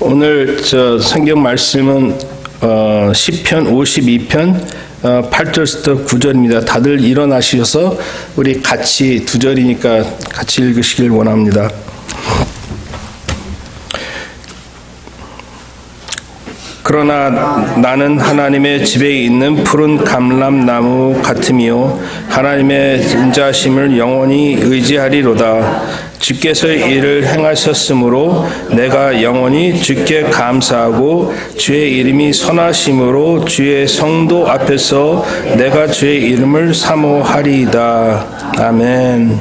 오늘 저 성경 말씀은 시편 52편 8절부터 9절입니다. 다들 일어나셔서 우리 같이 2절이니까 같이 읽으시길 원합니다. 그러나 나는 하나님의 집에 있는 푸른 감람나무 같으며 하나님의 인자하심을 영원히 의지하리로다. 주께서 이를 행하셨으므로 내가 영원히 주께 감사하고 주의 이름이 선하심으로 주의 성도 앞에서 내가 주의 이름을 사모하리이다. 아멘.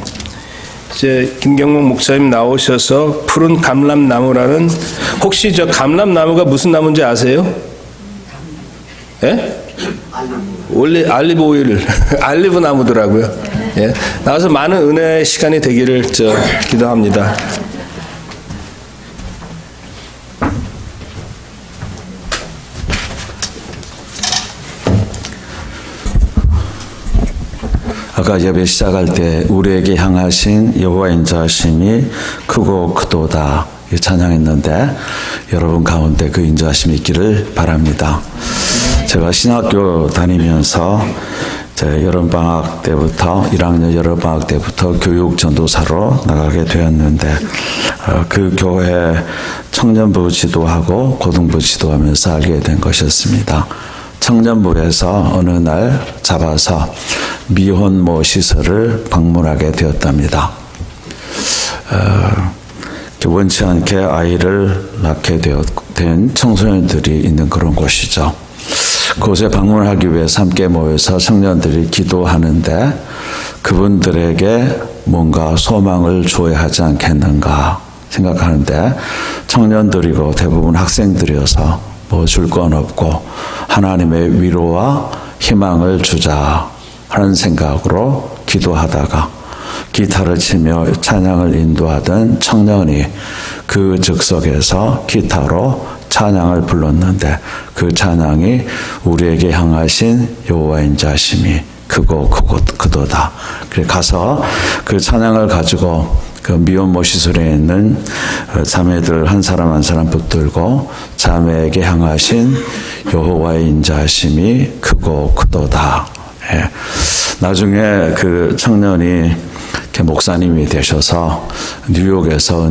이제 김경목 목사님 나오셔서 푸른 감람나무라는, 혹시 저 감람나무가 무슨 나무인지 아세요? 예? 원래 알리브 오일, 알리브 나무더라고요. 예. 나와서 많은 은혜의 시간이 되기를 기도합니다. 아까 예배 시작할 때 우리에게 향하신 여호와 인자하심이 크고 크도다 찬양했는데 여러분 가운데 그 인자하심이 있기를 바랍니다. 제가 신학교 다니면서 여름방학 때부터 1학년 여름방학 때부터 교육 전도사로 나가게 되었는데 그 교회 청년부 지도하고 고등부 지도하면서 알게 된 것이었습니다. 청년부에서 어느 날 잡아서 미혼모 시설을 방문하게 되었답니다. 원치 않게 아이를 낳게 된 청소년들이 있는 그런 곳이죠. 그곳에 방문하기 위해서 함께 모여서 청년들이 기도하는데 그분들에게 뭔가 소망을 줘야 하지 않겠는가 생각하는데 청년들이고 대부분 학생들이어서 뭐 줄 건 없고 하나님의 위로와 희망을 주자 하는 생각으로 기도하다가 기타를 치며 찬양을 인도하던 청년이 그 즉석에서 기타로 찬양을 불렀는데 그 찬양이 우리에게 향하신 여호와 인자하심이 크고 크도다. 그래 가서 그 찬양을 가지고 그 미혼모 시설에 있는 자매들 한 사람 붙들고 자매에게 향하신 여호와의 인자하심이 크고 크도다. 예. 나중에 그 청년이 목사님이 되셔서 뉴욕에서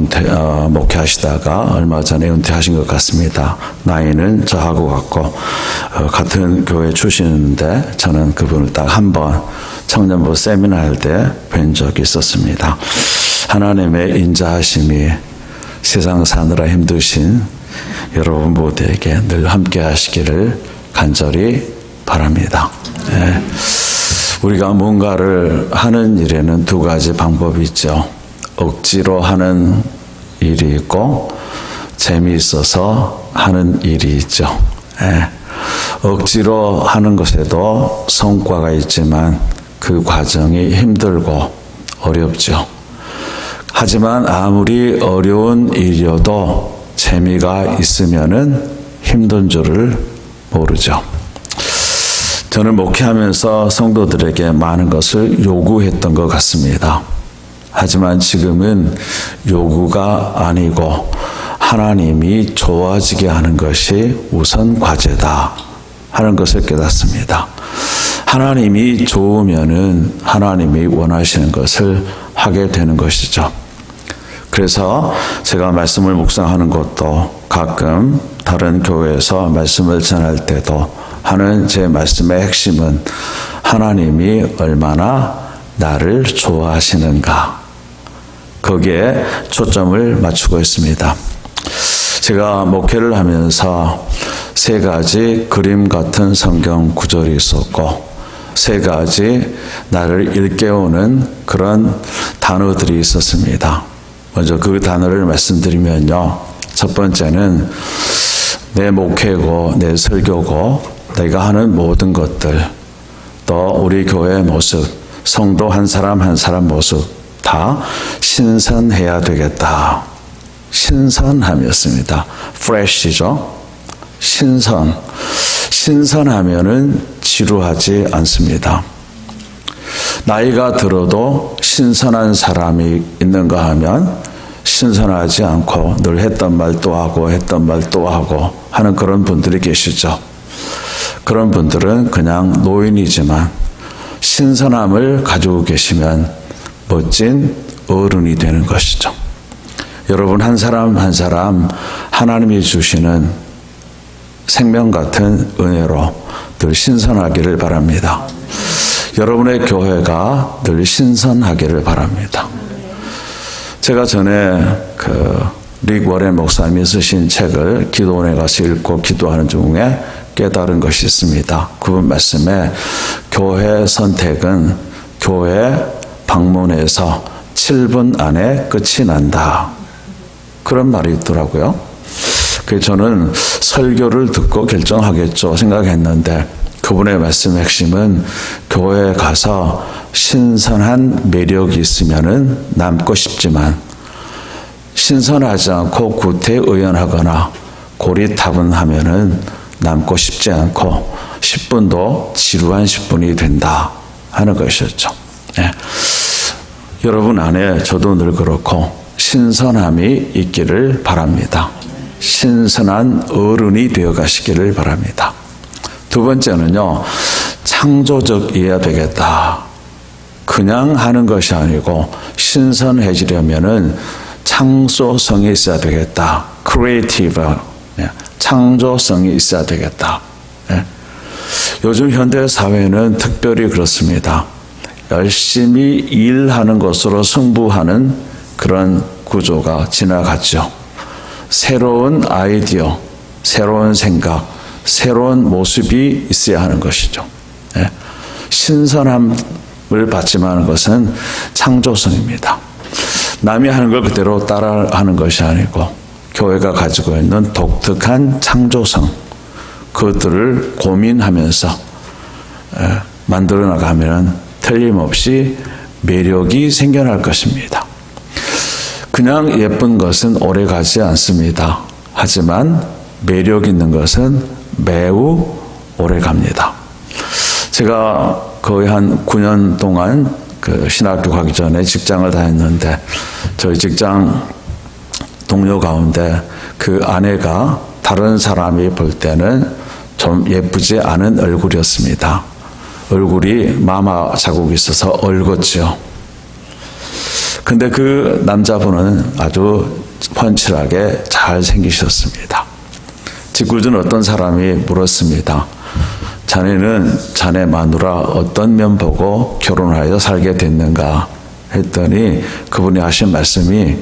목회하시다가 얼마 전에 은퇴하신 것 같습니다. 나이는 저하고 같고 같은 교회 출신인데 저는 그분을 딱 한 번 청년부 세미나 할 때 뵌 적이 있었습니다. 하나님의 인자하심이 세상 사느라 힘드신 여러분 모두에게 늘 함께 하시기를 간절히 바랍니다. 네. 우리가 뭔가를 하는 일에는 두 가지 방법이 있죠. 억지로 하는 일이 있고 재미있어서 하는 일이 있죠. 네. 억지로 하는 것에도 성과가 있지만 그 과정이 힘들고 어렵죠. 하지만 아무리 어려운 일이어도 재미가 있으면은 힘든 줄을 모르죠. 저는 목회하면서 성도들에게 많은 것을 요구했던 것 같습니다. 하지만 지금은 요구가 아니고 하나님이 좋아지게 하는 것이 우선 과제다 하는 것을 깨닫습니다. 하나님이 좋으면은 하나님이 원하시는 것을 하게 되는 것이죠. 그래서 제가 말씀을 묵상하는 것도 가끔 다른 교회에서 말씀을 전할 때도 하는 제 말씀의 핵심은 하나님이 얼마나 나를 좋아하시는가 거기에 초점을 맞추고 있습니다. 제가 목회를 하면서 3가지 그림 같은 성경 구절이 있었고 3가지 나를 일깨우는 그런 단어들이 있었습니다. 먼저 그 단어를 말씀드리면요. 첫 번째는 내 목회고 내 설교고 내가 하는 모든 것들 또 우리 교회의 모습 성도 한 사람 한 사람 모습 다 신선해야 되겠다. 신선함이었습니다. fresh죠. 신선하면은 지루하지 않습니다. 나이가 들어도 신선한 사람이 있는가 하면 신선하지 않고 늘 했던 말 또 하고 했던 말 또 하고 하는 그런 분들이 계시죠. 그런 분들은 그냥 노인이지만 신선함을 가지고 계시면 멋진 어른이 되는 것이죠. 여러분 한 사람 한 사람 하나님이 주시는 생명 같은 은혜로 늘 신선하기를 바랍니다. 여러분의 교회가 늘 신선하기를 바랍니다. 제가 전에 릭 워렌 목사님이 쓰신 책을 기도원에 가서 읽고 기도하는 중에 깨달은 것이 있습니다. 그분 말씀에 교회 선택은 교회 방문에서 7분 안에 끝이 난다. 그런 말이 있더라고요. 그래서 저는 설교를 듣고 결정하겠죠 생각했는데 그분의 말씀의 핵심은 교회에 가서 신선한 매력이 있으면은 남고 싶지만 신선하지 않고 구태의연하거나 고리타분하면은 남고 싶지 않고 10분도 지루한 10분이 된다 하는 것이었죠. 네. 여러분 안에 저도 늘 그렇고 신선함이 있기를 바랍니다. 신선한 어른이 되어 가시기를 바랍니다. 두 번째는요, 창조적이어야 되겠다. 그냥 하는 것이 아니고 신선해지려면은 창조성이 있어야 되겠다. 크리에이티브, 창조성이 있어야 되겠다. 요즘 현대 사회는 특별히 그렇습니다. 열심히 일하는 것으로 승부하는 그런 구조가 지나갔죠. 새로운 아이디어, 새로운 생각, 새로운 모습이 있어야 하는 것이죠. 신선함을 받지만 것은 창조성입니다. 남이 하는 걸 그대로 따라하는 것이 아니고 교회가 가지고 있는 독특한 창조성, 그것들을 고민하면서 만들어 나가면 틀림없이 매력이 생겨날 것입니다. 그냥 예쁜 것은 오래 가지 않습니다. 하지만 매력 있는 것은 매우 오래 갑니다. 제가 거의 한 9년 동안 신학교 가기 전에 직장을 다녔는데 저희 직장 동료 가운데 그 아내가 다른 사람이 볼 때는 좀 예쁘지 않은 얼굴이었습니다. 얼굴이 마마 자국이 있어서 얼었죠. 근데 그 남자분은 아주 펀칠하게 잘 생기셨습니다. 직구준 어떤 사람이 물었습니다. 자네는 자네 마누라 어떤 면 보고 결혼하여 살게 됐는가 했더니 그분이 하신 말씀이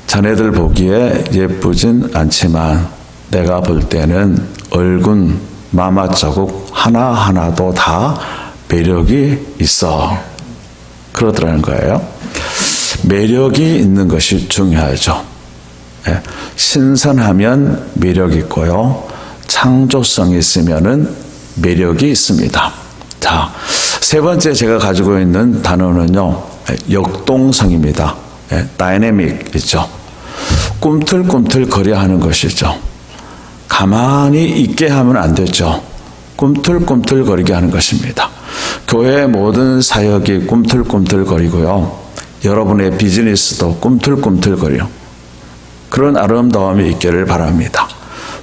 자네들 보기에 예쁘진 않지만 내가 볼 때는 얼굴 마마 자국 하나하나도 다 매력이 있어. 그러더라는 거예요. 매력이 있는 것이 중요하죠. 신선하면 매력이 있고요. 창조성이 있으면은 매력이 있습니다. 자, 세 번째 제가 가지고 있는 단어는요, 역동성입니다. 다이내믹 있죠. 꿈틀꿈틀 거려 하는 것이죠. 가만히 있게 하면 안 되죠. 꿈틀꿈틀 거리게 하는 것입니다. 교회의 모든 사역이 꿈틀꿈틀 거리고요. 여러분의 비즈니스도 꿈틀꿈틀 거려. 그런 아름다움이 있기를 바랍니다.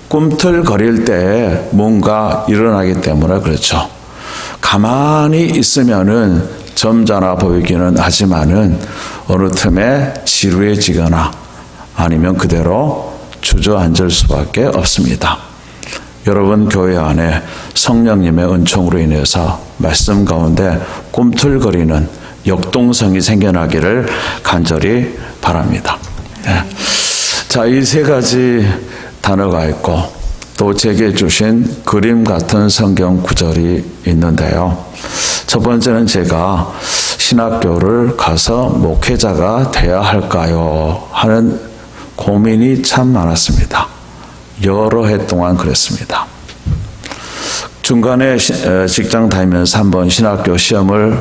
꿈틀거릴 때 뭔가 일어나기 때문에 그렇죠. 가만히 있으면은 점잖아 보이기는 하지만은 어느 틈에 지루해지거나 아니면 그대로 주저앉을 수밖에 없습니다. 여러분 교회 안에 성령님의 은총으로 인해서 말씀 가운데 꿈틀거리는 역동성이 생겨나기를 간절히 바랍니다. 자, 이 세 가지 단어가 있고 또 제게 주신 그림 같은 성경 구절이 있는데요. 첫 번째는 제가 신학교를 가서 목회자가 되어야 할까요? 하는 고민이 참 많았습니다. 여러 해 동안 그랬습니다. 중간에 직장 다니면서 한번 신학교 시험을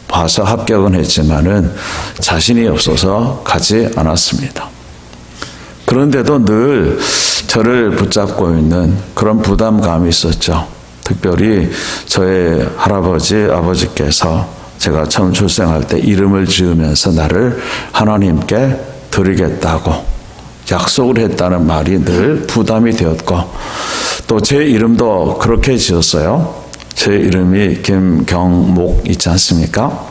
봐서 합격은 했지만은 자신이 없어서 가지 않았습니다. 그런데도 늘 저를 붙잡고 있는 그런 부담감이 있었죠. 특별히 저의 할아버지, 아버지께서 제가 처음 출생할 때 이름을 지으면서 나를 하나님께 드리겠다고 약속을 했다는 말이 늘 부담이 되었고, 또 제 이름도 그렇게 지었어요. 제 이름이 김경목 있지 않습니까?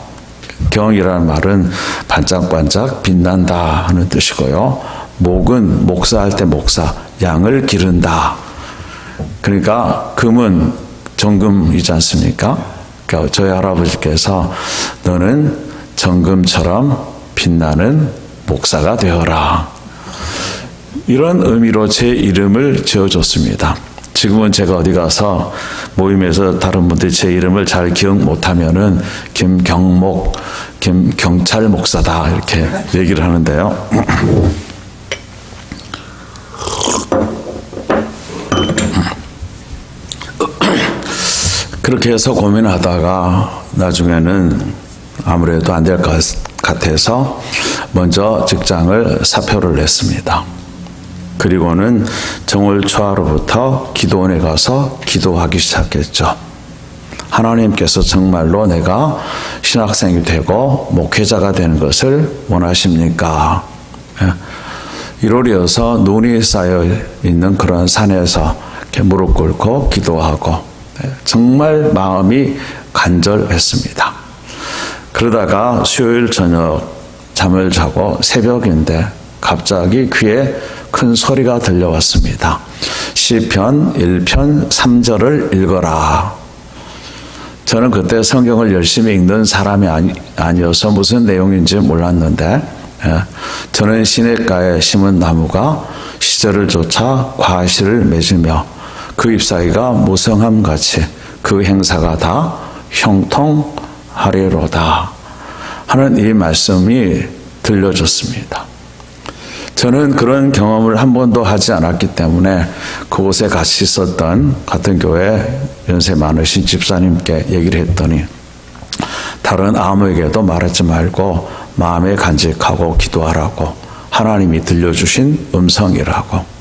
경이라는 말은 반짝반짝 빛난다 하는 뜻이고요. 목은 목사할 때 목사, 양을 기른다. 그러니까 금은 정금이지 않습니까? 그러니까 저희 할아버지께서 너는 정금처럼 빛나는 목사가 되어라. 이런 의미로 제 이름을 지어줬습니다. 지금은 제가 어디 가서 모임에서 다른 분들이 제 이름을 잘 기억 못하면은 김경목, 김경찰 목사다 이렇게 얘기를 하는데요. 그렇게 해서 고민하다가 나중에는 아무래도 안 될 것 같아서 먼저 직장을 사표를 냈습니다. 그리고는 정월 초하루부터 기도원에 가서 기도하기 시작했죠. 하나님께서 정말로 내가 신학생이 되고 목회자가 되는 것을 원하십니까? 1월이어서 눈이 쌓여 있는 그런 산에서 이렇게 무릎 꿇고 기도하고 정말 마음이 간절했습니다. 그러다가 수요일 저녁 잠을 자고 새벽인데 갑자기 귀에 큰 소리가 들려왔습니다. 시편 1편 3절을 읽어라. 저는 그때 성경을 열심히 읽는 사람이 아니어서 무슨 내용인지 몰랐는데, 저는 시냇가에 심은 나무가 시절을 쫓아 과실을 맺으며 그 잎사귀가 무성함같이 그 행사가 다 형통하리로다 하는 이 말씀이 들려졌습니다. 저는 그런 경험을 한 번도 하지 않았기 때문에 그곳에 같이 있었던 같은 교회 연세 많으신 집사님께 얘기를 했더니 다른 아무에게도 말하지 말고 마음에 간직하고 기도하라고, 하나님이 들려주신 음성이라고.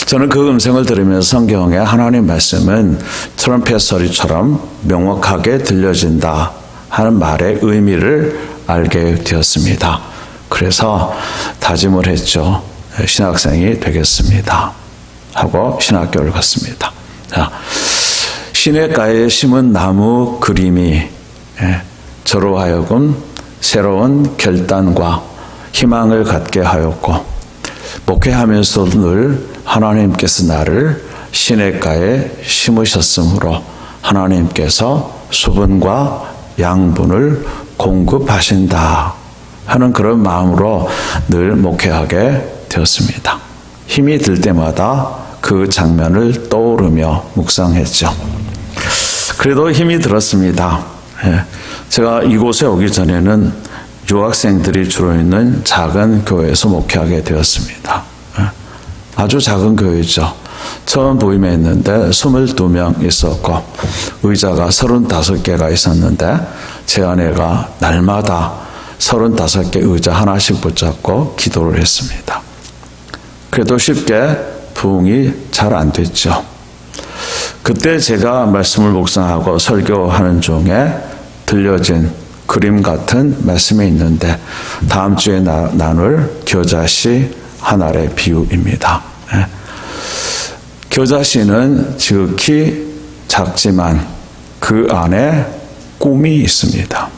저는 그 음성을 들으면서 성경의 하나님 말씀은 트럼펫 소리처럼 명확하게 들려진다 하는 말의 의미를 알게 되었습니다. 그래서 다짐을 했죠. 신학생이 되겠습니다 하고 신학교를 갔습니다. 자, 시냇가에 심은 나무 그림이 저로 하여금 새로운 결단과 희망을 갖게 하였고, 목회하면서도 늘 하나님께서 나를 시냇가에 심으셨으므로 하나님께서 수분과 양분을 공급하신다 하는 그런 마음으로 늘 목회하게 되었습니다. 힘이 들 때마다 그 장면을 떠오르며 묵상했죠. 그래도 힘이 들었습니다. 제가 이곳에 오기 전에는 유학생들이 주로 있는 작은 교회에서 목회하게 되었습니다. 아주 작은 교회죠. 처음 부임에 있는데 22명 있었고 의자가 35개가 있었는데 제 아내가 날마다 35개 의자 하나씩 붙잡고 기도를 했습니다. 그래도 쉽게 부흥이 잘 안 됐죠. 그때 제가 말씀을 묵상하고 설교하는 중에 들려진 그림 같은 말씀이 있는데 다음 주에 나눌 겨자씨 한 알의 비유입니다. 겨자씨는 지극히 작지만 그 안에 꿈이 있습니다.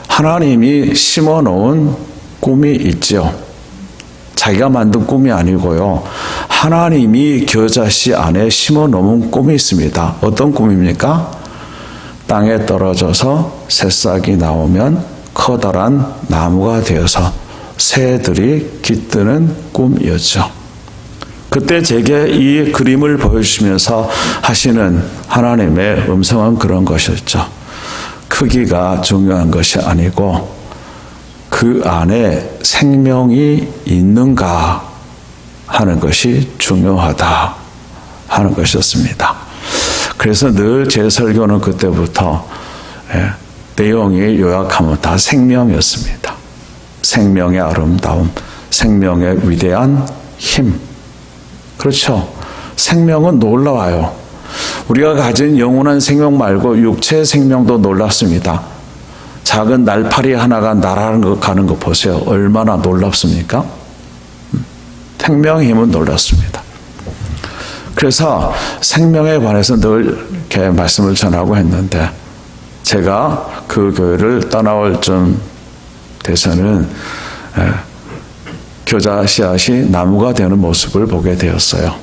하나님이 심어놓은 꿈이 있죠. 자기가 만든 꿈이 아니고요. 하나님이 겨자씨 안에 심어놓은 꿈이 있습니다. 어떤 꿈입니까? 땅에 떨어져서 새싹이 나오면 커다란 나무가 되어서 새들이 깃드는 꿈이었죠. 그때 제게 이 그림을 보여주시면서 하시는 하나님의 음성은 그런 것이었죠. 크기가 중요한 것이 아니고 그 안에 생명이 있는가 하는 것이 중요하다 하는 것이었습니다. 그래서 늘 제 설교는 그때부터 내용이 요약하면 다 생명이었습니다. 생명의 아름다움, 생명의 위대한 힘. 그렇죠. 생명은 놀라워요. 우리가 가진 영원한 생명 말고 육체의 생명도 놀랍습니다. 작은 날파리 하나가 날아가는 거 보세요. 얼마나 놀랍습니까? 생명의 힘은 놀랍습니다. 그래서 생명에 관해서 늘 이렇게 말씀을 전하고 했는데 제가 그 교회를 떠나올 쯤 돼서는 교자 씨앗이 나무가 되는 모습을 보게 되었어요.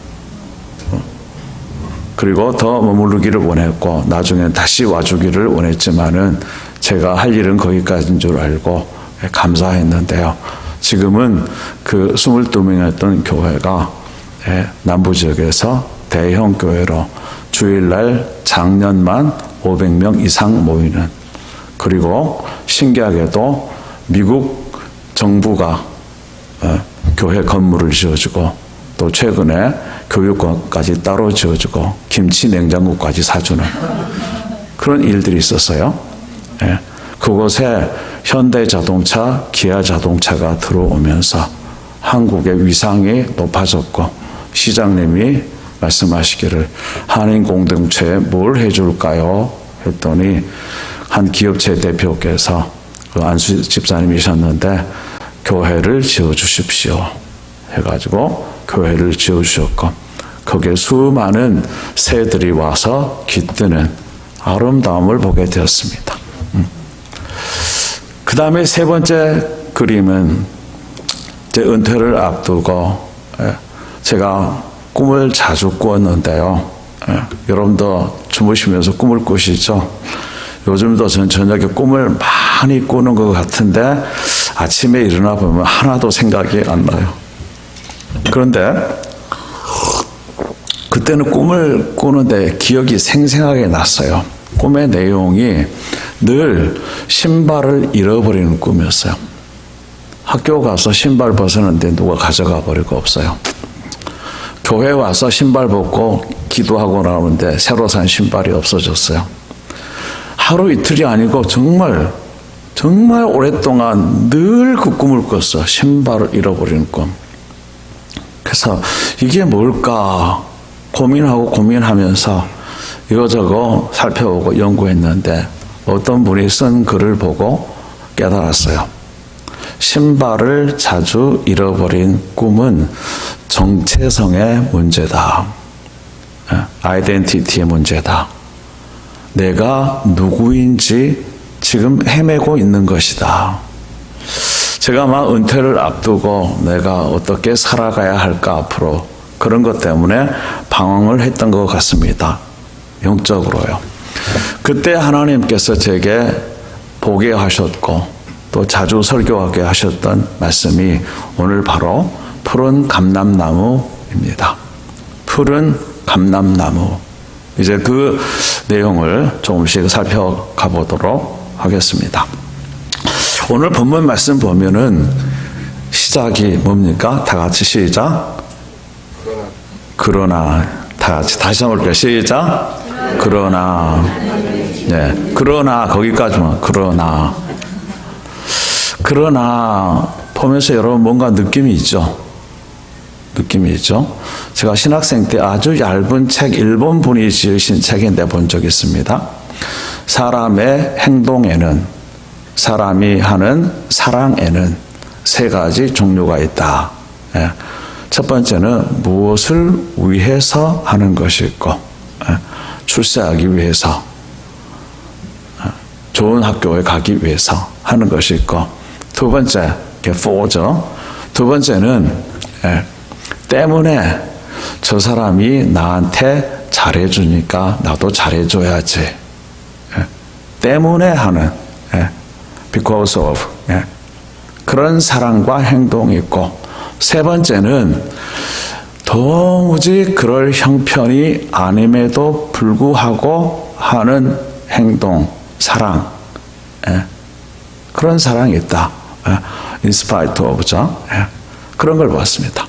그리고 더 머무르기를 원했고 나중에 다시 와주기를 원했지만은 제가 할 일은 거기까지인 줄 알고 감사했는데요. 지금은 그 22명이었던 교회가 남부지역에서 대형 교회로 주일날 작년만 500명 이상 모이는, 그리고 신기하게도 미국 정부가 교회 건물을 지어주고 또 최근에 교육관까지 따로 지어주고 김치 냉장고까지 사주는 그런 일들이 있었어요. 그곳에 현대자동차, 기아자동차가 들어오면서 한국의 위상이 높아졌고 시장님이 말씀하시기를 한인 공동체에 뭘 해줄까요? 했더니 한 기업체 대표께서 그 안수 집사님이셨는데 교회를 지어주십시오 해가지고 교회를 지어주셨고 거기에 수많은 새들이 와서 깃드는 아름다움을 보게 되었습니다. 그 다음에 세 번째 그림은 제 은퇴를 앞두고 제가 꿈을 자주 꾸었는데요. 여러분도 주무시면서 꿈을 꾸시죠? 요즘도 저는 저녁에 꿈을 많이 꾸는 것 같은데 아침에 일어나 보면 하나도 생각이 안 나요. 그런데 그때는 꿈을 꾸는데 기억이 생생하게 났어요. 꿈의 내용이 늘 신발을 잃어버리는 꿈이었어요. 학교 가서 신발 벗었는데 누가 가져가 버리고 없어요. 교회 와서 신발 벗고 기도하고 나오는데 새로 산 신발이 없어졌어요. 하루 이틀이 아니고 정말 오랫동안 늘 그 꿈을 꿨어. 신발을 잃어버리는 꿈. 그래서 이게 뭘까 고민하면서 이거저거 살펴보고 연구했는데 어떤 분이 쓴 글을 보고 깨달았어요. 신발을 자주 잃어버린 꿈은 정체성의 문제다. 아이덴티티의 문제다. 내가 누구인지 지금 헤매고 있는 것이다. 제가 막 은퇴를 앞두고 내가 어떻게 살아가야 할까 앞으로 그런 것 때문에 방황을 했던 것 같습니다. 영적으로요. 그때 하나님께서 제게 보게 하셨고 또 자주 설교하게 하셨던 말씀이 오늘 바로 푸른 감람나무입니다. 푸른 감람나무. 이제 그 내용을 조금씩 살펴가 보도록 하겠습니다. 오늘 본문 말씀 보면은 시작이 뭡니까? 다 같이 시작. 그러나 다 같이 다시 한번 볼게요. 시작. 그러나 그러나 거기까지만 그러나 보면서 여러분 뭔가 느낌이 있죠. 제가 신학생 때 아주 얇은 책 일본 분이 지으신 책인데 본 적 있습니다. 사람의 행동에는 사람이 하는 사랑에는 세 가지 종류가 있다. 첫 번째는 무엇을 위해서 하는 것이 있고 출세하기 위해서 좋은 학교에 가기 위해서 하는 것이 있고 두 번째 for죠. 두 번째는 때문에 저 사람이 나한테 잘해주니까 나도 잘해줘야지. 때문에 하는 because of 그런 사랑과 행동이 있고 세 번째는 도무지 그럴 형편이 아님에도 불구하고 하는 행동, 사랑. 그런 사랑이 있다. in spite of죠. 그런 걸 봤습니다.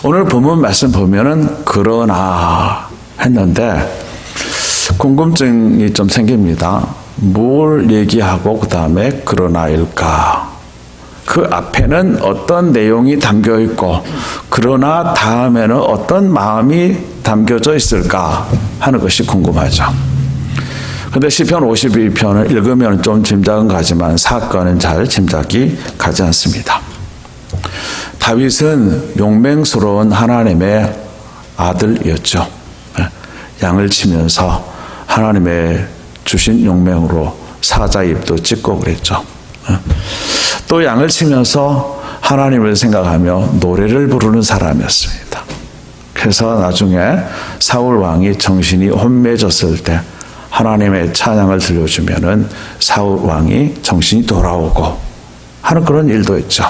오늘 본문 말씀 보면은 그러나 했는데 궁금증이 좀 생깁니다. 뭘 얘기하고 그 다음에 그러나일까? 그 앞에는 어떤 내용이 담겨 있고 그러나 다음에는 어떤 마음이 담겨져 있을까? 하는 것이 궁금하죠. 근데 시편 52편을 읽으면 좀 짐작은 가지만 사건은 잘 짐작이 가지 않습니다. 다윗은 용맹스러운 하나님의 아들이었죠. 양을 치면서 하나님의 주신 용맹으로 사자 입도 찢고 그랬죠. 또 양을 치면서 하나님을 생각하며 노래를 부르는 사람이었습니다. 그래서 나중에 사울 왕이 정신이 혼미해졌을 때 하나님의 찬양을 들려주면은 사울 왕이 정신이 돌아오고 하는 그런 일도 있죠.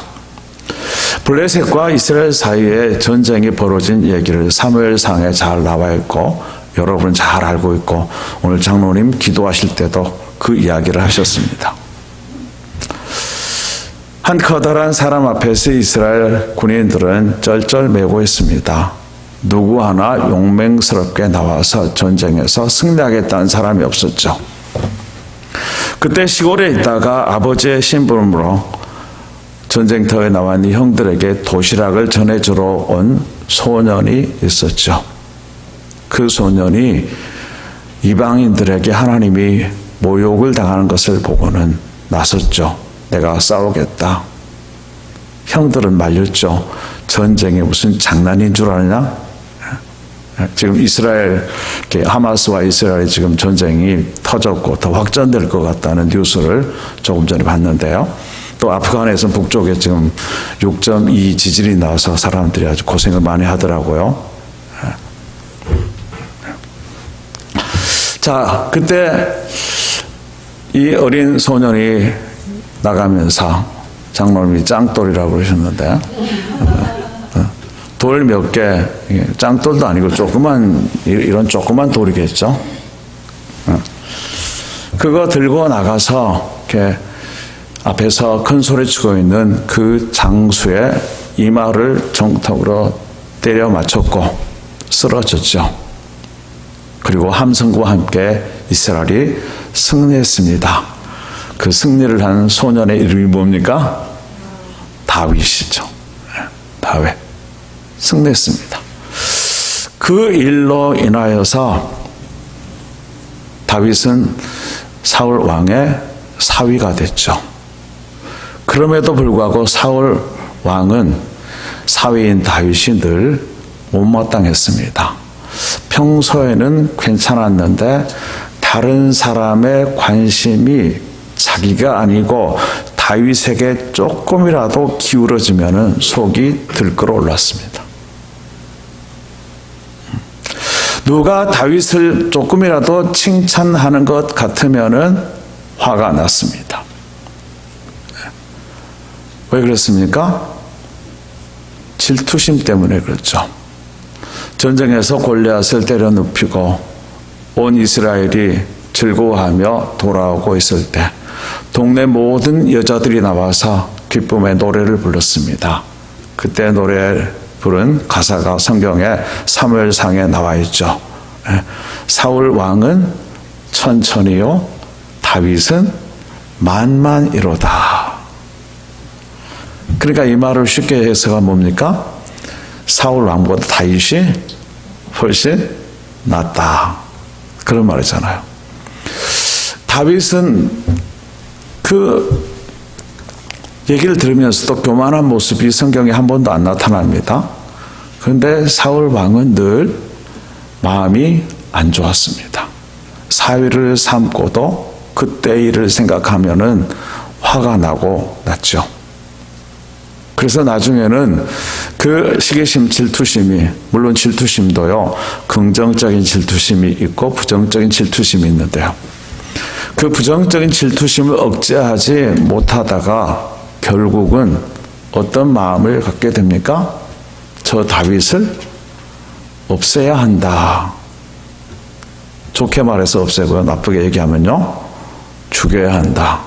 블레셋과 이스라엘 사이에 전쟁이 벌어진 얘기를 사무엘상에 잘 나와 있고 여러분 잘 알고 있고 오늘 장로님 기도하실 때도 그 이야기를 하셨습니다. 한 커다란 사람 앞에서 이스라엘 군인들은 쩔쩔매고 있습니다. 누구 하나 용맹스럽게 나와서 전쟁에서 승리하겠다는 사람이 없었죠. 그때 시골에 있다가 아버지의 심부름으로 전쟁터에 나온 이 형들에게 도시락을 전해주러 온 소년이 있었죠. 그 소년이 이방인들에게 하나님이 모욕을 당하는 것을 보고는 나섰죠. 내가 싸우겠다. 형들은 말렸죠. 전쟁이 무슨 장난인 줄 아느냐? 지금 이스라엘, 하마스와 이스라엘이 지금 전쟁이 터졌고 더 확전될 것 같다는 뉴스를 조금 전에 봤는데요. 또 아프간에서 북쪽에 지금 6.2 지진이 나와서 사람들이 아주 고생을 많이 하더라고요. 자, 그때 이 어린 소년이 나가면서 장로님이 짱돌이라고 그러셨는데 돌 몇 개, 짱돌도 아니고 조그만 이런 조그만 돌이겠죠. 그거 들고 나가서 이렇게 앞에서 큰 소리 치고 있는 그 장수의 이마를 정턱으로 때려 맞췄고 쓰러졌죠. 그리고 함성과 함께 이스라엘이 승리했습니다. 그 승리를 한 소년의 이름이 뭡니까? 다윗이죠. 다윗. 승리했습니다. 그 일로 인하여서 다윗은 사울 왕의 사위가 됐죠. 그럼에도 불구하고 사울 왕은 사위인 다윗이 늘 못마땅했습니다. 평소에는 괜찮았는데 다른 사람의 관심이 자기가 아니고 다윗에게 조금이라도 기울어지면 속이 들끓어 올랐습니다. 누가 다윗을 조금이라도 칭찬하는 것 같으면은 화가 났습니다. 왜 그렇습니까? 질투심 때문에 그렇죠. 전쟁에서 골리앗을 때려 눕히고 온 이스라엘이 즐거워하며 돌아오고 있을 때 동네 모든 여자들이 나와서 기쁨의 노래를 불렀습니다. 그때 노래 부른 가사가 성경에 사무엘상에 나와 있죠. 사울 왕은 천천히요, 다윗은 만만이로다. 그러니까 이 말을 쉽게 해석하면 뭡니까? 사울 왕보다 다윗이 훨씬 낫다. 그런 말이잖아요. 다윗은 그 얘기를 들으면서도 교만한 모습이 성경에 한 번도 안 나타납니다. 그런데 사울 왕은 늘 마음이 안 좋았습니다. 사위를 삼고도 그때 일을 생각하면은 화가 나고 났죠. 그래서 나중에는 그 시기심, 질투심이, 물론 질투심도요, 긍정적인 질투심이 있고 부정적인 질투심이 있는데요. 그 부정적인 질투심을 억제하지 못하다가 결국은 어떤 마음을 갖게 됩니까? 저 다윗을 없애야 한다. 좋게 말해서 없애고요. 나쁘게 얘기하면요. 죽여야 한다.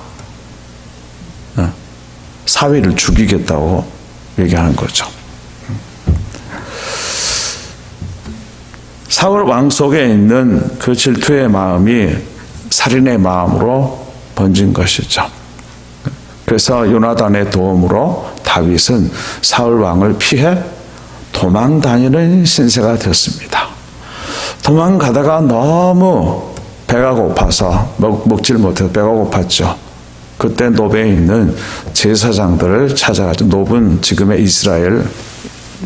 사위를 죽이겠다고 얘기하는 거죠. 사울 왕 속에 있는 그 질투의 마음이 살인의 마음으로 번진 것이죠. 그래서 요나단의 도움으로 다윗은 사울 왕을 피해 도망 다니는 신세가 되었습니다. 도망가다가 너무 배가 고파서 먹질 못해서 배가 고팠죠. 그때 노베에 있는 제사장들을 찾아가지고, 노브는 지금의 이스라엘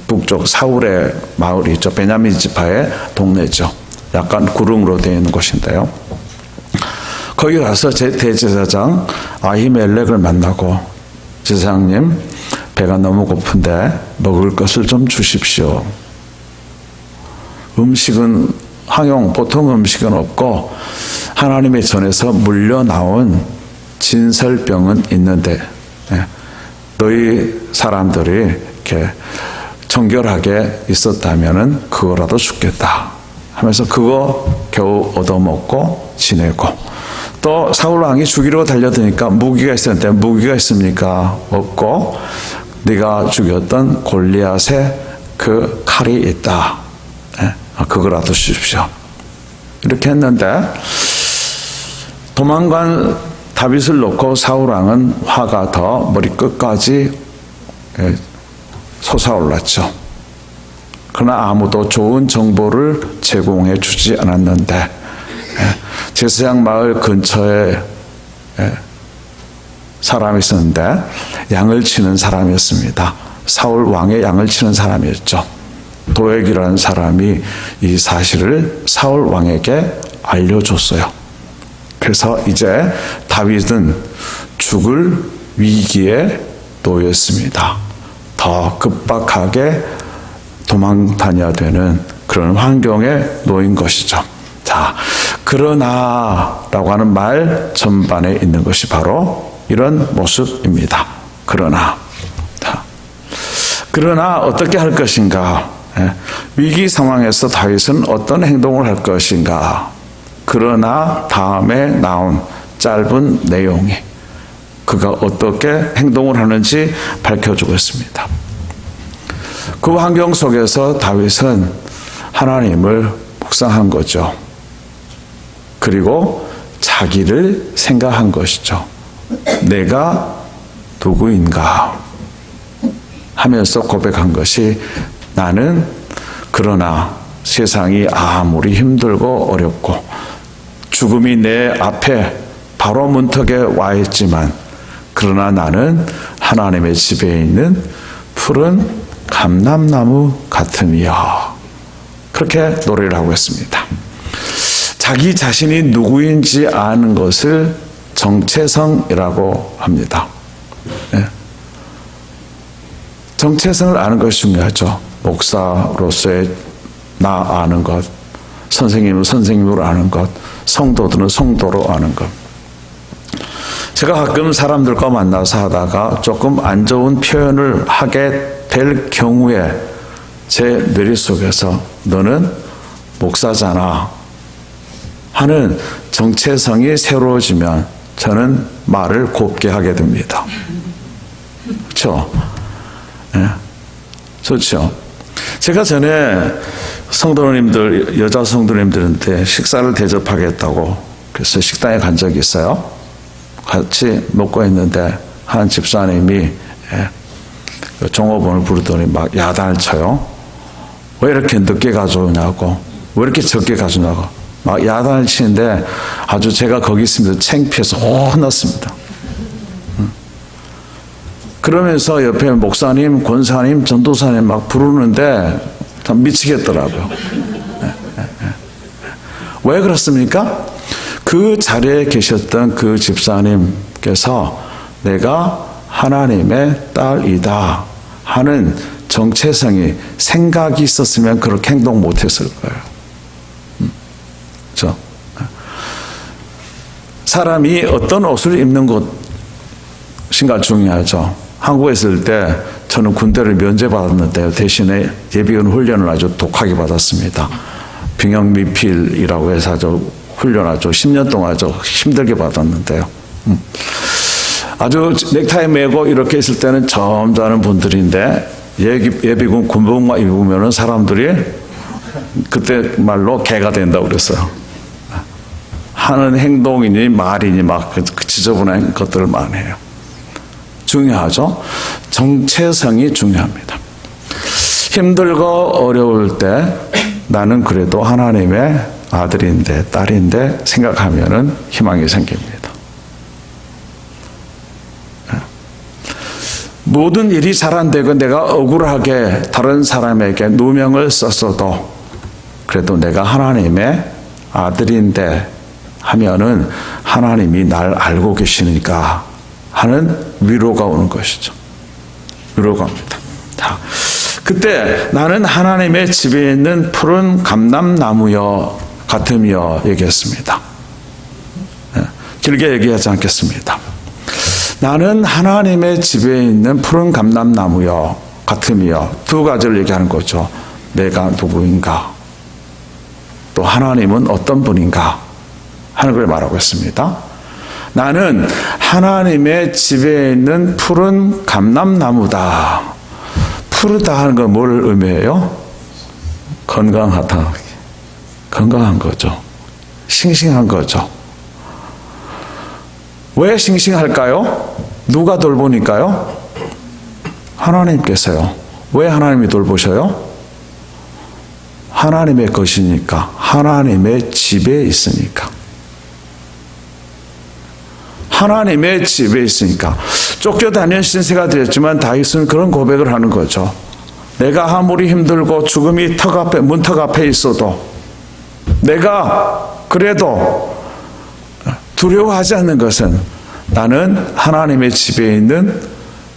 북쪽 사울의 마을이 있죠. 베냐민 지파의 동네죠. 약간 구릉으로 되어 있는 곳인데요. 거기 가서 대제사장 아히멜렉을 만나고, 제사장님, 배가 너무 고픈데 먹을 것을 좀 주십시오. 음식은 보통 음식은 없고 하나님의 전에서 물려 나온 진설병은 있는데, 너희 사람들이 이렇게 정결하게 있었다면은 그거라도 죽겠다 하면서 그거 겨우 얻어먹고 지내고, 또 사울 왕이 죽이려고 달려드니까 무기가 있었는데 무기가 있습니까? 없고, 네가 죽였던 골리앗의 그 칼이 있다. 그거라도 주십시오. 이렇게 했는데 도망간 다윗을 놓고 사울 왕은 화가 더 머리 끝까지 솟아올랐죠. 그러나 아무도 좋은 정보를 제공해 주지 않았는데, 제사장 마을 근처에 사람이 있었는데 양을 치는 사람이었습니다. 사울 왕의 양을 치는 사람이었죠. 도액이라는 사람이 이 사실을 사울 왕에게 알려줬어요. 그래서 이제 다윗은 죽을 위기에 놓였습니다. 더 급박하게 도망 다녀야 되는 그런 환경에 놓인 것이죠. 자, 그러나라고 하는 말 전반에 있는 것이 바로 이런 모습입니다. 그러나 어떻게 할 것인가? 위기 상황에서 다윗은 어떤 행동을 할 것인가? 그러나 다음에 나온 짧은 내용이 그가 어떻게 행동을 하는지 밝혀주고 있습니다. 그 환경 속에서 다윗은 하나님을 묵상한 거죠. 그리고 자기를 생각한 것이죠. 내가 누구인가 하면서 고백한 것이, 나는 그러나 세상이 아무리 힘들고 어렵고 죽음이 내 앞에 바로 문턱에 와 있지만, 그러나 나는 하나님의 집에 있는 푸른 감람나무 같으며, 그렇게 노래를 하고 있습니다. 자기 자신이 누구인지 아는 것을 정체성이라고 합니다. 정체성을 아는 것이 중요하죠. 목사로서의 나 아는 것, 선생님은 선생님으로 아는 것, 성도들은 성도로 아는 것. 제가 가끔 사람들과 만나서 하다가 조금 안 좋은 표현을 하게 될 경우에 제 뇌리 속에서 너는 목사잖아 하는 정체성이 새로워지면 저는 말을 곱게 하게 됩니다. 그렇죠? 네. 좋죠. 제가 전에 성도님들, 여자 성도님들한테 식사를 대접하겠다고 그래서 식당에 간 적이 있어요. 같이 먹고 있는데 한 집사님이 종업원을 부르더니 막 야단을 쳐요. 왜 이렇게 늦게 가져오냐고, 왜 이렇게 적게 가져오냐고 막 야단을 치는데 아주 제가 거기 있으면서 창피해서 혼났습니다. 그러면서 옆에 목사님, 권사님, 전도사님 막 부르는데 참 미치겠더라고요. 왜 그렇습니까? 그 자리에 계셨던 그 집사님께서 내가 하나님의 딸이다 하는 정체성이, 생각이 있었으면 그렇게 행동 못했을 거예요. 그렇죠? 사람이 어떤 옷을 입는 것인가 중요하죠. 한국에 있을 때 저는 군대를 면제받았는데 대신에 예비군 훈련을 아주 독하게 받았습니다. 병영미필이라고 해서 아주 훈련 아주 10년 동안 아주 힘들게 받았는데요. 아주 넥타이 매고 이렇게 있을 때는 점잖은 분들인데 예비군 군복만 입으면 사람들이 그때 말로 개가 된다고 그랬어요. 하는 행동이니 말이니 막 지저분한 것들을 많이 해요. 중요하죠. 정체성이 중요합니다. 힘들고 어려울 때 나는 그래도 하나님의 아들인데 딸인데 생각하면은 희망이 생깁니다. 모든 일이 잘 안 되고 내가 억울하게 다른 사람에게 누명을 썼어도 그래도 내가 하나님의 아들인데 하면은 하나님이 날 알고 계시니까 하는 위로가 오는 것이죠. 위로가 옵니다. 자, 그때 나는 하나님의 집에 있는 푸른 감람나무여 같으며 얘기했습니다. 길게 얘기하지 않겠습니다. 나는 하나님의 집에 있는 푸른 감람나무여 같으며 두 가지를 얘기하는 거죠. 내가 누구인가? 또 하나님은 어떤 분인가? 하는 걸 말하고 있습니다. 나는 하나님의 집에 있는 푸른 감람나무다. 푸르다 하는 건 뭘 의미해요? 건강하다. 건강한 거죠. 싱싱한 거죠. 왜 싱싱할까요? 누가 돌보니까요? 하나님께서요. 왜 하나님이 돌보셔요? 하나님의 것이니까. 하나님의 집에 있으니까. 하나님의 집에 있으니까. 쫓겨다니는 신세가 되었지만 다윗은 그런 고백을 하는 거죠. 내가 아무리 힘들고 죽음이 문턱 앞에 있어도 내가 그래도 두려워하지 않는 것은 나는 하나님의 집에 있는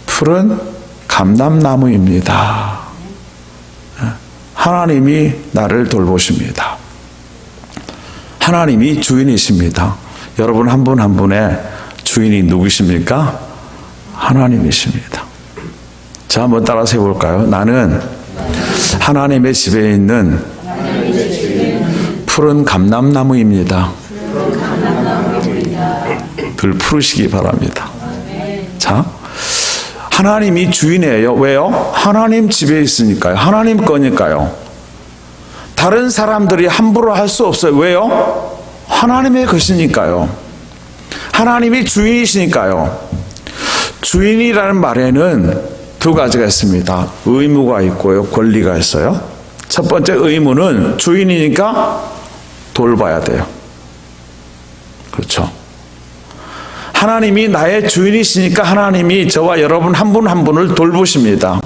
푸른 감람나무입니다. 하나님이 나를 돌보십니다. 하나님이 주인이십니다. 여러분 한 분 한 분의 주인이 누구십니까? 하나님이십니다. 자, 한번 따라서 해볼까요? 나는 하나님의 집에 있는 푸른 감람나무입니다. 들 푸르시기 바랍니다. 자, 하나님이 주인이에요. 왜요? 하나님 집에 있으니까요. 하나님 거니까요. 다른 사람들이 함부로 할 수 없어요. 왜요? 하나님의 것이니까요. 하나님이 주인이시니까요. 주인이라는 말에는 두 가지가 있습니다. 의무가 있고요. 권리가 있어요. 첫 번째 의무는 주인이니까 돌봐야 돼요. 그렇죠. 하나님이 나의 주인이시니까 하나님이 저와 여러분 한 분 한 분을 돌보십니다.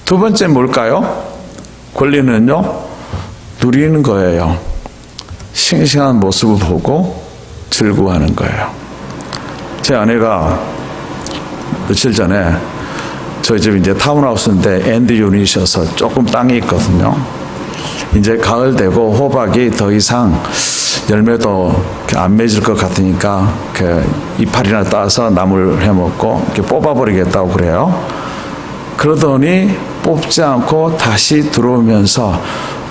두 번째 뭘까요? 권리는요, 누리는 거예요. 싱싱한 모습을 보고 즐거워하는 거예요. 제 아내가 며칠 전에 저희 집 이제 타운하우스인데 엔드 유닛이어서 조금 땅이 있거든요. 이제 가을 되고 호박이 더 이상 열매도 안 맺을 것 같으니까 이파리나 따서 나물 해먹고 이렇게 뽑아버리겠다고 그래요. 그러더니 뽑지 않고 다시 들어오면서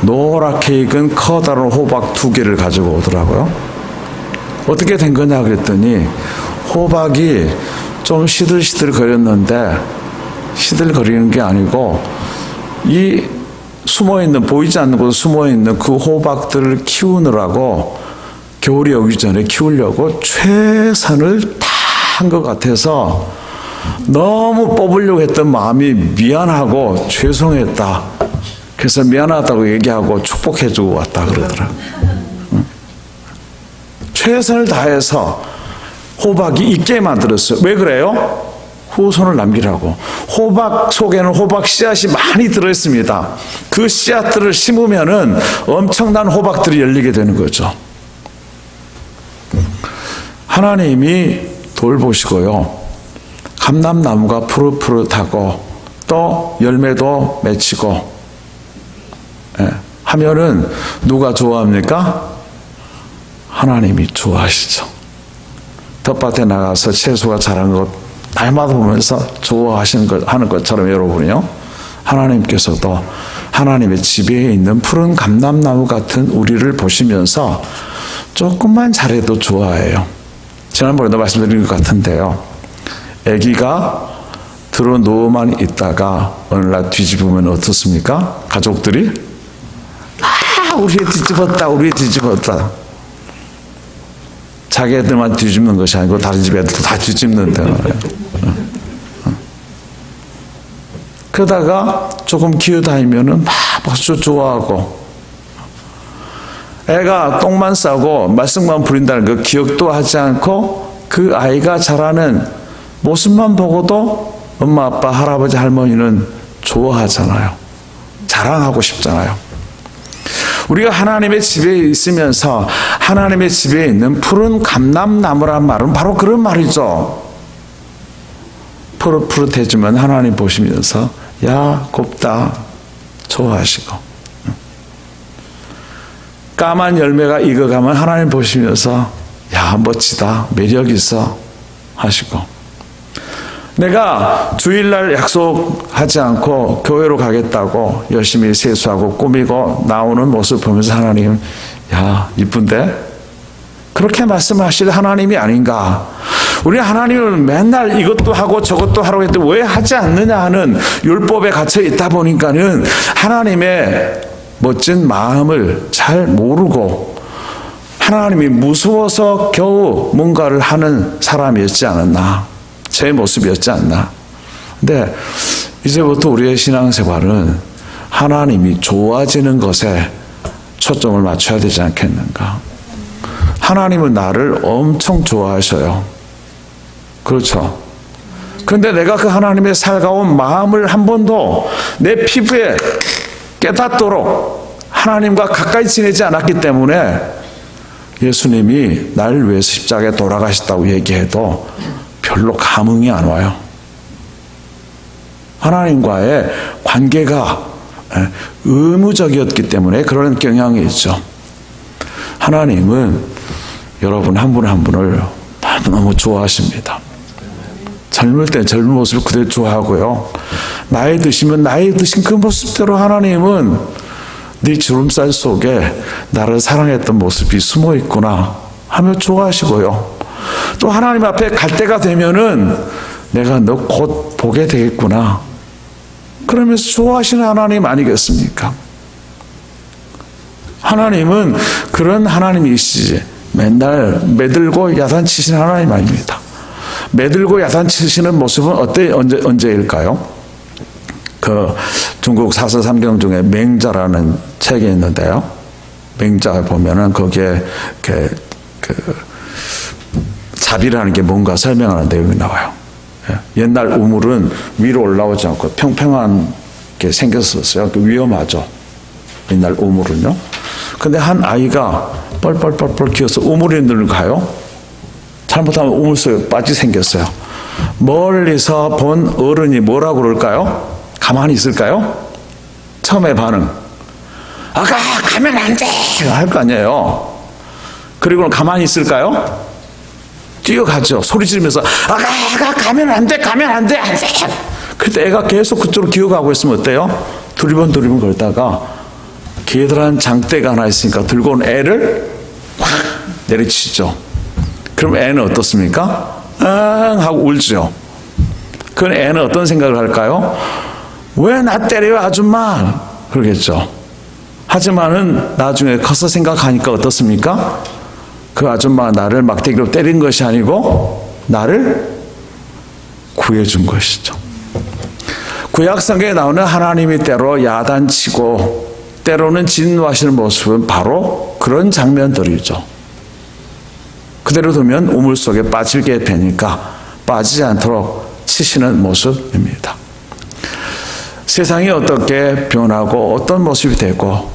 노랗게 익은 커다란 호박 2개를 가지고 오더라고요. 어떻게 된 거냐 그랬더니 호박이 좀 시들시들 거렸는데 시들거리는 게 아니고 이 숨어있는, 보이지 않는 곳에 숨어있는 그 호박들을 키우느라고 겨울이 오기 전에 키우려고 최선을 다 한 것 같아서 너무 뽑으려고 했던 마음이 미안하고 죄송했다. 그래서 미안하다고 얘기하고 축복해주고 왔다 그러더라고요. 최선을 다해서 호박이 있게 만들었어요. 왜 그래요? 후손을 남기라고. 호박 속에는 호박 씨앗이 많이 들어있습니다. 그 씨앗들을 심으면은 엄청난 호박들이 열리게 되는 거죠. 하나님이 돌보시고요. 감람나무가 푸릇푸릇하고 또 열매도 맺히고 하면은 누가 좋아합니까? 하나님이 좋아하시죠. 텃밭에 나가서 채소가 자란 것 날마다 보면서 하는 것처럼 여러분이요. 하나님께서도 하나님의 집에 있는 푸른 감람나무 같은 우리를 보시면서 조금만 잘해도 좋아해요. 지난번에도 말씀드린 것 같은데요. 아기가 들어 누워만 있다가 어느 날 뒤집으면 어떻습니까? 가족들이 우리 애 뒤집었다, 우리 애 뒤집었다. 자기 애들만 뒤집는 것이 아니고 다른 집 애들도 다 뒤집는데 말이에요. 그러다가 조금 기어다니면은 막 아주 좋아하고 애가 똥만 싸고 말썽만 부린다는 그 기억도 하지 않고 그 아이가 자라는 모습만 보고도 엄마, 아빠, 할아버지, 할머니는 좋아하잖아요. 자랑하고 싶잖아요. 우리가 하나님의 집에 있으면서 하나님의 집에 있는 푸른 감람나무란 말은 바로 그런 말이죠. 푸릇푸릇해지면 하나님 보시면서 야 곱다 좋아하시고, 까만 열매가 익어가면 하나님 보시면서 야 멋지다 매력 있어 하시고, 내가 주일날 약속하지 않고 교회로 가겠다고 열심히 세수하고 꾸미고 나오는 모습 보면서 하나님 야 이쁜데? 그렇게 말씀하실 하나님이 아닌가. 우리 하나님은 맨날 이것도 하고 저것도 하라고 했는데 왜 하지 않느냐 하는 율법에 갇혀 있다 보니까는 하나님의 멋진 마음을 잘 모르고 하나님이 무서워서 겨우 뭔가를 하는 사람이었지 않았나. 제 모습이었지 않나. 근데 이제부터 우리의 신앙생활은 하나님이 좋아지는 것에 초점을 맞춰야 되지 않겠는가. 하나님은 나를 엄청 좋아하셔요. 그렇죠. 그런데 내가 그 하나님의 살가운 마음을 한 번도 내 피부에 깨닫도록 하나님과 가까이 지내지 않았기 때문에 예수님이 나를 위해서 십자가에 돌아가셨다고 얘기해도 별로 감흥이 안 와요. 하나님과의 관계가 의무적이었기 때문에 그런 경향이 있죠. 하나님은 여러분 한 분 한 분을 너무 좋아하십니다. 젊을 때 젊은 모습을 그대로 좋아하고요. 나이 드시면 나이 드신 그 모습대로 하나님은 네 주름살 속에 나를 사랑했던 모습이 숨어 있구나 하며 좋아하시고요. 또 하나님 앞에 갈 때가 되면은 내가 너 곧 보게 되겠구나 그러면서 좋아하시는 하나님 아니겠습니까? 하나님은 그런 하나님이시지 맨날 매들고 야단치시는 하나님 아닙니다. 매들고 야단치시는 모습은 언제일까요? 그 중국 사서삼경 중에 맹자라는 책이 있는데요. 맹자 보면은 거기에 그 자비라는 게 뭔가 설명하는 내용이 나와요. 옛날 우물은 위로 올라오지 않고 평평한 게 생겼었어요. 위험하죠. 옛날 우물은요. 근데 한 아이가 뻘뻘뻘뻘 기어서 우물에 가요. 잘못하면 우물 속에 빠지 생겼어요. 멀리서 본 어른이 뭐라고 그럴까요? 가만히 있을까요? 처음에 반응. 아가 가면 안 돼! 할 거 아니에요. 그리고는 가만히 있을까요? 뛰어가죠. 소리 지르면서 아가 가면 안 돼! 가면 안 돼! 안 돼! 그때 애가 계속 그쪽으로 기어가고 있으면 어때요? 두리번 걸다가 기다란 장대가 하나 있으니까 들고 온 애를 확 내리치죠. 그럼 애는 어떻습니까? 응 하고 울죠. 그럼 애는 어떤 생각을 할까요? 왜 나 때려요 아줌마? 그러겠죠. 하지만은 나중에 커서 생각하니까 어떻습니까? 그 아줌마 나를 막대기로 때린 것이 아니고 나를 구해준 것이죠. 구약성경에 나오는 하나님이 때로 야단치고 때로는 진노하시는 모습은 바로 그런 장면들이죠. 그대로 두면 우물 속에 빠지게 되니까 빠지지 않도록 치시는 모습입니다. 세상이 어떻게 변하고 어떤 모습이 되고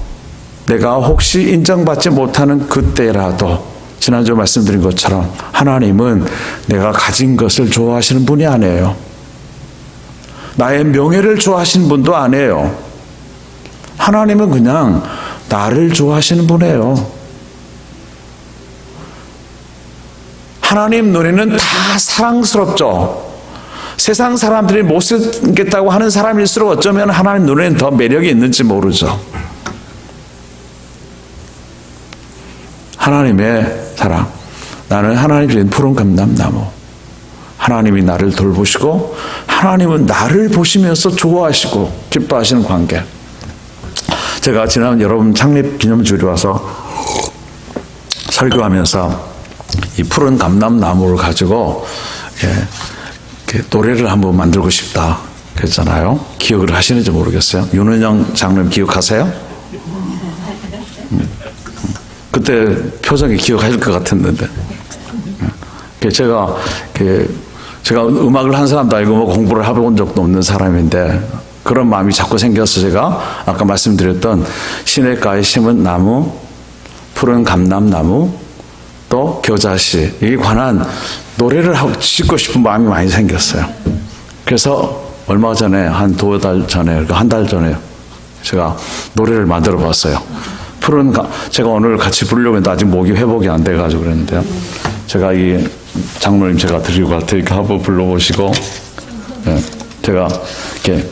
내가 혹시 인정받지 못하는 그때라도 지난주 말씀드린 것처럼 하나님은 내가 가진 것을 좋아하시는 분이 아니에요. 나의 명예를 좋아하시는 분도 아니에요. 하나님은 그냥 나를 좋아하시는 분이에요. 하나님 눈에는 다 사랑스럽죠. 세상 사람들이 못생겼다고 하는 사람일수록 어쩌면 하나님 눈에는 더 매력이 있는지 모르죠. 하나님의 사랑. 나는 하나님 주신 푸른 감람나무. 하나님이 나를 돌보시고 하나님은 나를 보시면서 좋아하시고 기뻐하시는 관계. 제가 지난 여러분 창립 기념주일에 와서 설교하면서 이 푸른 감람나무를 가지고 노래를 한번 만들고 싶다 그랬잖아요. 기억을 하시는지 모르겠어요. 윤은영 장로님 기억하세요? 그때 표정이 기억하실 것 같았는데. 제가 음악을 한 사람도 아니고 뭐 공부를 해본 적도 없는 사람인데 그런 마음이 자꾸 생겨서 제가 아까 말씀드렸던 시냇가에 심은 나무, 푸른 감람나무, 또 겨자씨 이에 관한 노래를 하고 짓고 싶은 마음이 많이 생겼어요. 그래서 얼마 전에 한 한 달 전에 제가 노래를 만들어 봤어요. 제가 오늘 같이 부르려고 했는데 아직 목이 회복이 안 돼가지고 그랬는데요. 제가 이 장로님 제가 드리고 갈 테니까 한번 불러보시고, 네, 제가 이렇게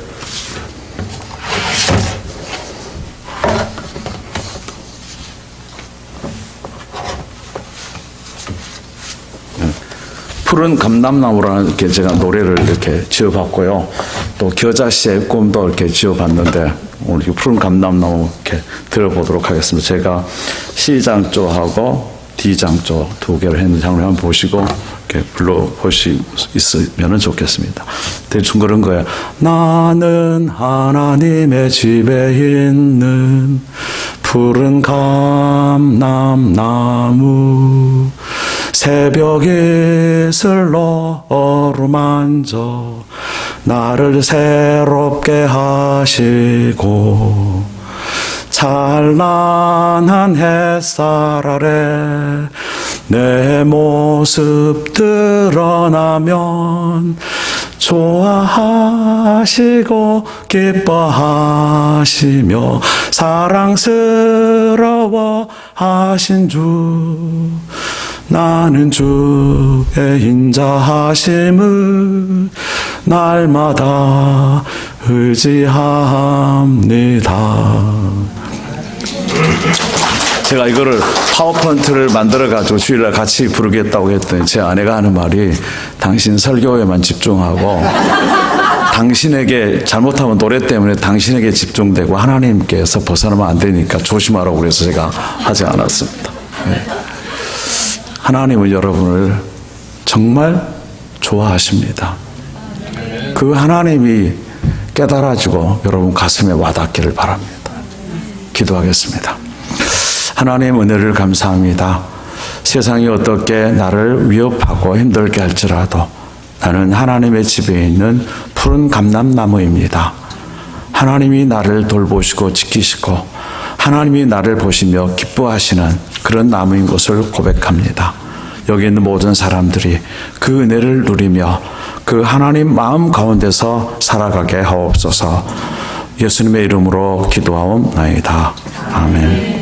푸른 감람나무라는 이렇게 제가 노래를 이렇게 지어봤고요. 또 겨자씨의 꿈도 이렇게 지어봤는데 오늘 푸른 감람나무 이렇게 들어보도록 하겠습니다. 제가 C장조하고 D장조 두 개를 했는데 장로님 한번 보시고 이렇게 불러보실 수 있으면 좋겠습니다. 대충 그런 거예요. 나는 하나님의 집에 있는 푸른 감람나무 새벽 이슬로 어루만져 나를 새롭게 하시고 찬란한 햇살 아래 내 모습 드러나면 좋아하시고 기뻐하시며 사랑스러워 하신 주 나는 주의 인자하심을 날마다 의지합니다. 제가 이거를 파워포인트를 만들어가지고 주일날 같이 부르겠다고 했더니 제 아내가 하는 말이 당신 설교에만 집중하고 당신에게 잘못하면 노래 때문에 당신에게 집중되고 하나님께서 벗어나면 안 되니까 조심하라고 그래서 제가 하지 않았습니다. 네. 하나님은 여러분을 정말 좋아하십니다. 그 하나님이 깨달아지고 여러분 가슴에 와닿기를 바랍니다. 기도하겠습니다. 하나님 은혜를 감사합니다. 세상이 어떻게 나를 위협하고 힘들게 할지라도 나는 하나님의 집에 있는 푸른 감람나무입니다. 하나님이 나를 돌보시고 지키시고 하나님이 나를 보시며 기뻐하시는 그런 나무인 것을 고백합니다. 여기 있는 모든 사람들이 그 은혜를 누리며 그 하나님 마음 가운데서 살아가게 하옵소서. 예수님의 이름으로 기도하옵나이다. 아멘.